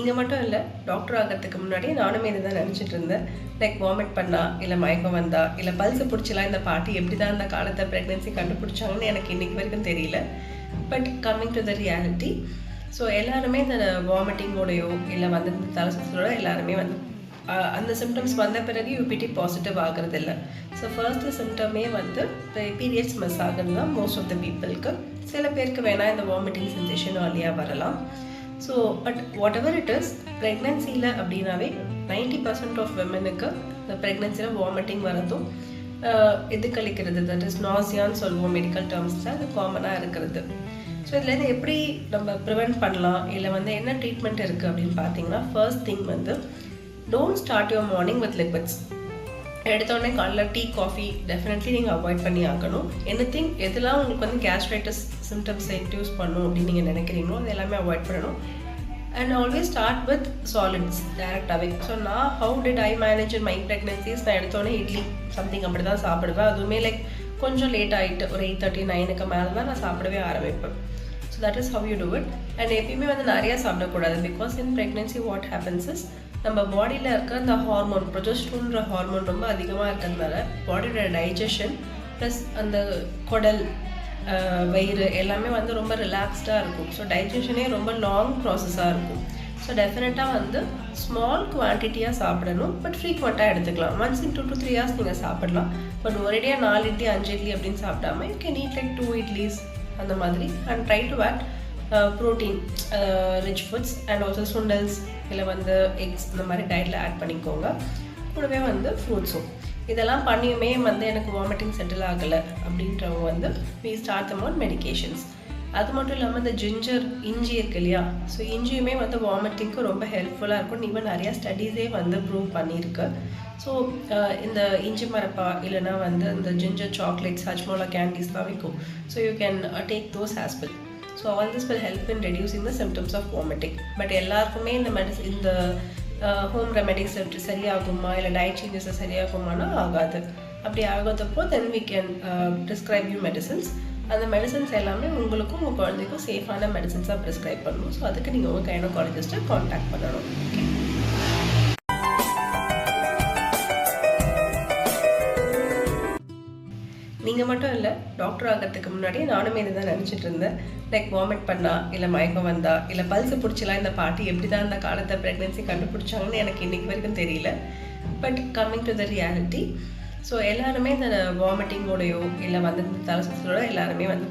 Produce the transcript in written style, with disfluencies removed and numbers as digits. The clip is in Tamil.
நீங்கள் மட்டும் இல்லை, டாக்டர் ஆகிறதுக்கு முன்னாடி நானுமே இதை தான் நினச்சிட்டு இருந்தேன். லைக் வாமிட் பண்ணா, இல்லை மயக்கம் வந்தா, இல்லை பல்ஸு பிடிச்சலாம் இந்த பாட்டி எப்படி தான் இந்த காலத்தை ப்ரெக்னென்சி கண்டுபிடிச்சாங்கன்னு எனக்கு இன்றைக்கி வரைக்கும் தெரியல. But coming to the reality, so எல்லாருமே இந்த வாமிட்டிங்கோடையோ இல்லை வந்து இந்த தலை சுற்றலோட எல்லாருமே வந்து அந்த சிம்டம்ஸ் வந்த பிறகு யூபிடி பாசிட்டிவ் ஆகிறது இல்லை. ஸோ ஃபர்ஸ்ட்டு சிம்டமே வந்து பீரியட்ஸ் மிஸ் ஆகுறது தான் மோஸ்ட் ஆஃப் த பீப்புளுக்கு. சில பேருக்கு வேணால் இந்த வாமிட்டிங் சென்சேஷன் ஆலியாக வரலாம். So but whatever it is, ப்ரெக்னென்சியில் அப்படின்னாவே 90% ஆஃப் விமனுக்கு இந்த ப்ரெக்னென்சியில் வாமிட்டிங் வரதும் இது கழிக்கிறது, தட் இஸ் நாசியான்னு சொல்லுவோம் மெடிக்கல் டேர்ம்ஸில், அது காமனாக இருக்கிறது. ஸோ இதில் எப்படி நம்ம ப்ரிவெண்ட் பண்ணலாம், இல்லை வந்து என்ன ட்ரீட்மெண்ட் இருக்குது அப்படின்னு பார்த்தீங்கன்னா, ஃபர்ஸ்ட் திங் வந்து don't start your morning with liquids. எடுத்தோடனே காலைல டீ காஃபி டெஃபினெட்லி நீங்கள் அவாய்ட் பண்ணி ஆகணும். எனிதிங் எதெல்லாம் உங்களுக்கு வந்து கேஸ்ட்ரைட்டிஸ் சிம்டம்ஸை இன்டியூஸ் பண்ணும் அப்படின்னு நீங்கள் நினைக்கிறீங்களோ அது எல்லாமே அவாய்ட் பண்ணணும். And always start with solids டேரெக்டாகவே. ஸோ நான் how did I manage in my pregnancies, நான் எடுத்தோடனே இட்லி சம்திங் அப்படி தான் சாப்பிடுவேன். அதுவுமே லைக் கொஞ்சம் லேட் ஆகிட்டு ஒரு 8:30 9க்கு மேலே தான் நான் சாப்பிடவே ஆரம்பிப்பேன். So that is how you do it. And எப்பயுமே வந்து நிறையா சாப்பிடக்கூடாது. Because in pregnancy what happens is, நம்ம பாடியில் இருக்கிற அந்த ஹார்மோன் ப்ரொஜெஸ்ட்ரோன்ற ஹார்மோன் ரொம்ப அதிகமாக இருக்கிறதுனால பாடியோட டைஜஷன் ப்ளஸ் அந்த குடல் வயிறு எல்லாமே வந்து ரொம்ப ரிலாக்ஸ்டாக இருக்கும். ஸோ டைஜஷனே ரொம்ப லாங் ப்ராசஸாக இருக்கும். ஸோ டெஃபினட்டாக வந்து ஸ்மால் குவான்டிட்டியாக சாப்பிடணும், பட் ஃப்ரீக்வெண்ட்டாக எடுத்துக்கலாம். ஒன்ஸ் இன் 2 to 3 hours நீங்கள் சாப்பிடலாம். பட் ஒரேடியாக 4 இட்லி 5 இட்லி அப்படின்னு சாப்பிடாம you can eat like 2 idlis அந்த மாதிரி. And try to add protein rich foods and also sundals இல்லை வந்து எக்ஸ் இந்த மாதிரி டயட்டில் ஆட் பண்ணிக்கோங்க. கூடவே வந்து ஃப்ரூட்ஸும். இதெல்லாம் பண்ணியுமே வந்து எனக்கு வாமிட்டிங் செட்டில் ஆகலை அப்படின்றவங்க வந்து we start them on medications. அது மட்டும் இல்லாமல் இந்த ஜிஞ்சர் இஞ்சி இருக்கு இல்லையா, ஸோ இஞ்சியுமே வந்து வாமிட்டிங்க்கு ரொம்ப ஹெல்ப்ஃபுல்லாக இருக்கும். ஈவன் நிறையா ஸ்டடீஸே வந்து ப்ரூவ் பண்ணியிருக்கு. ஸோ இந்த இஞ்சி மரப்பா இல்லைனா வந்து இந்த ஜிஞ்சர் சாக்லேட்ஸ் ஹஜ்மோலா கேண்டீஸ்லாம் விற்கும். So you can take those as well. So all this will help in reducing the symptoms of vomiting. But எல்லாருக்குமே இந்த ஹோம் ரெமெடிஸ் சரியாகுமா இல்லை டயட் சேஞ்சஸை சரியாகுமானா ஆகாது. அப்படி ஆகாதப்போ then we can prescribe you medicines. அந்த மெடிசன்ஸ் எல்லாமே உங்களுக்கும் உங்கள் குழந்தைக்கும் சேஃபான மெடிசன்ஸாக ப்ரிஸ்கிரைப் பண்ணணும். ஸோ அதுக்கு நீங்கள் உங்கள் கைனோகாலஜிஸ்ட்டை கான்டாக்ட் பண்ணணும். நீங்கள் மட்டும் இல்லை, டாக்டர் ஆகிறதுக்கு முன்னாடி நானுமே இதை தான் நினச்சிட்டு இருந்தேன். லைக் வாமிட் பண்ணா, இல்லை மயக்கம் வந்தா, இல்லை பல்ஸு பிடிச்சலாம் இந்த பாட்டி எப்படி தான் இந்த காலத்தை ப்ரெக்னென்சி கண்டுபிடிச்சாங்கன்னு எனக்கு இன்றைக்கி வரைக்கும் தெரியல. But coming to the reality, so எல்லாருமே இந்த வாமிட்டிங்கோடையோ இல்லை வந்து இந்த தலை சுற்றலோட எல்லாருமே வந்து